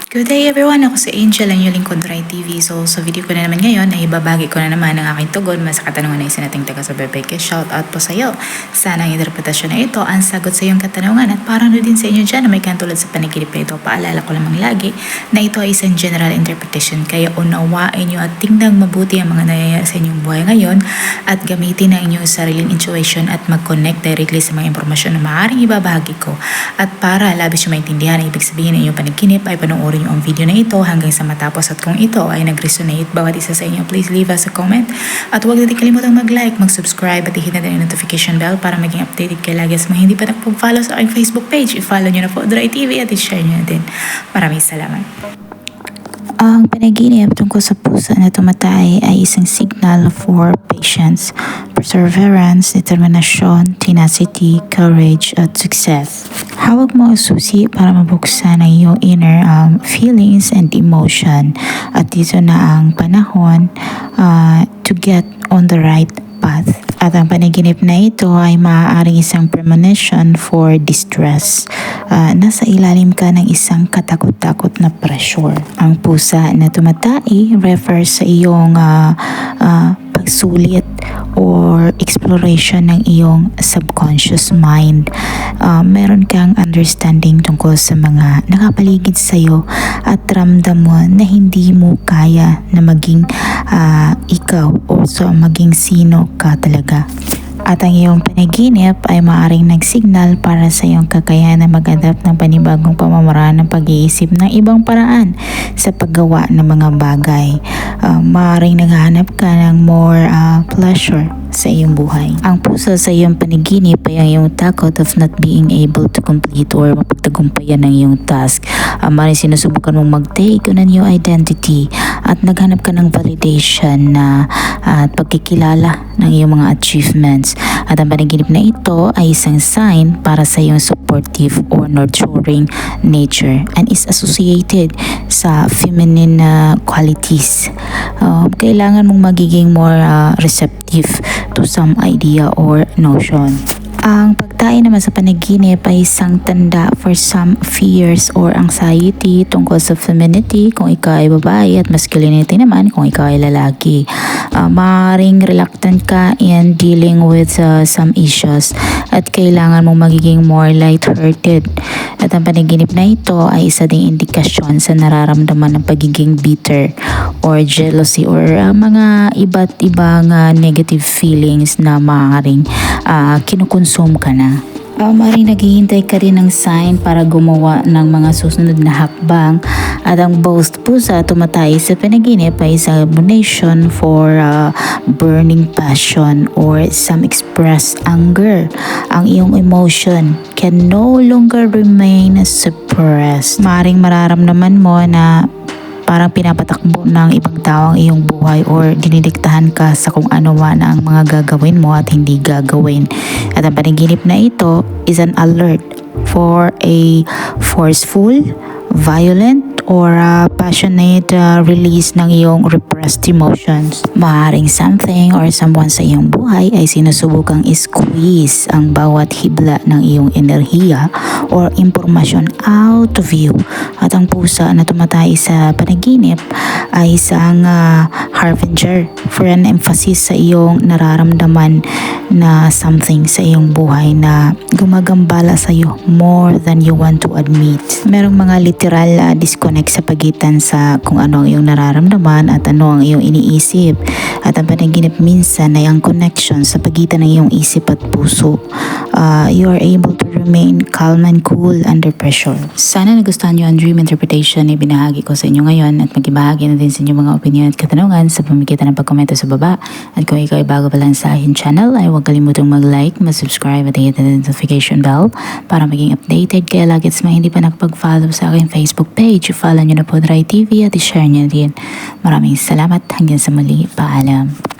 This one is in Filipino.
Good day everyone! Ako si Angel, ang yung lingkod Rai TV. So sa video ko na naman ngayon ay ibabagi ko na naman ang aking tugon sa katanungan na isa nating taga sa bebeke. Shout out po sa iyo. Sana ang interpretasyon na ito ang sagot sa iyong katanungan at parang din sa inyo dyan na may katulad sa panaginip na ito. Paalala ko lamang lagi na ito ay isang general interpretation kaya unawain nyo at tingnan mabuti ang mga nangyayari sa inyong buhay ngayon at gamitin ang inyong sariling intuition at mag-connect directly sa mga impormasyon na maaaring ibabahagi ko. At para labis nyo maintindihan ang ibig sabihin ng inyong panaginip ay panoorin nyo ang video na ito hanggang sa matapos at kung ito ay nag-resonate bawat isa sa inyo, please leave us a comment at huwag natin kalimutang mag-like, mag-subscribe at i-hit natin ang notification bell para maging updated kayo lagi sa mga hindi pa nakapag-follow sa aking Facebook page. I-follow nyo na po Rai TV at i-share nyo na din. Maraming salamat. Ang panaginip tungkol sa pusa na tumatay ay isang signal for patience, perseverance, determinasyon, tenacity, courage, at success. Hawak mo ang susi para mabuksan ang iyong inner feelings and emotion. At dito na ang panahon to get on the right path. At ang panaginip na ito ay maaaring isang premonition for distress. Nasa ilalim ka ng isang katakot-takot na pressure. Ang pusa na tumatae refers sa iyong pagsulit or exploration ng iyong subconscious mind. Meron kang understanding tungkol sa mga nakapaligid sa iyo at ramdam mo na hindi mo kaya na maging ikaw o so maging sino ka talaga. At ang iyong panaginip ay maaaring nagsignal para sa iyong kakayahan na mag-adapt ng panibagong pamamaraan ng pag-iisip ng ibang paraan sa paggawa ng mga bagay. Maaaring naghahanap ka ng more pleasure sa iyong buhay. Ang pusa sa iyong panaginip ay ang iyong takot of not being able to complete or mapagtagumpayan ng iyong task. Maaaring sinusubukan mong mag-take on a new identity at naghanap ka ng validation at pagkikilala ng iyong mga achievements. At ang panaginip na ito ay isang sign para sa iyong supportive or nurturing nature and is associated sa feminine qualities. Kailangan mong magiging more receptive to some idea or notion. Ang pagtae naman sa panaginip ay isang tanda for some fears or anxiety tungkol sa femininity kung ikaw ay babae at masculinity naman kung ikaw ay lalaki. Maaaring reluctant ka in dealing with some issues at kailangan mong magiging more light-hearted. At ang panaginip na ito ay isa ding indikasyon sa nararamdaman ng pagiging bitter or jealousy or mga iba't ibang negative feelings na maaaring kinukonsume ka na. Maaaring naghihintay ka rin ng sign para gumawa ng mga susunod na hakbang. At ang both pusa tumatay sa panaginip ay isang admonition for burning passion or some expressed anger. Ang iyong emotion can no longer remain suppressed. Maaaring mararamdaman mo na parang pinapatakbo ng ibang tao ang iyong buhay or dinidiktahan ka sa kung ano man ang mga gagawin mo at hindi gagawin. At ang panaginip na ito is an alert for a forceful, violent, or passionate release ng iyong repressed emotions. Maaaring something or someone sa iyong buhay ay sinusubukang squeeze ang bawat hibla ng iyong enerhiya or impormasyon out of you. At ang pusa na tumatay sa panaginip ay isang harbinger for an emphasis sa iyong nararamdaman na something sa iyong buhay na gumagambala sa iyo more than you want to admit. Merong mga literal disconnect sa pagitan sa kung ano ang iyong nararamdaman at ano ang iyong iniisip. At ang panaginip minsan ay ang connection sa pagitan ng iyong isip at puso. You are able to remain calm and cool under pressure. Sana nagustuhan niyo ang dream interpretation na ibinahagi ko sa inyo ngayon at magibahagi na din sa inyo mga opinion at katanungan sa pamamagitan ng pagkomento sa baba. At kung ikaw ay bago pa lang sa akin channel ay huwag kalimutang mag-like, mag-subscribe at hit ang notification bell para maging updated kaya lagi sa mga hindi pa nakapag-follow sa aking Facebook page. Follow nyo na po Rai TV at i-share nyo din. Maraming salamat. Hanggang sa muli. Paalam.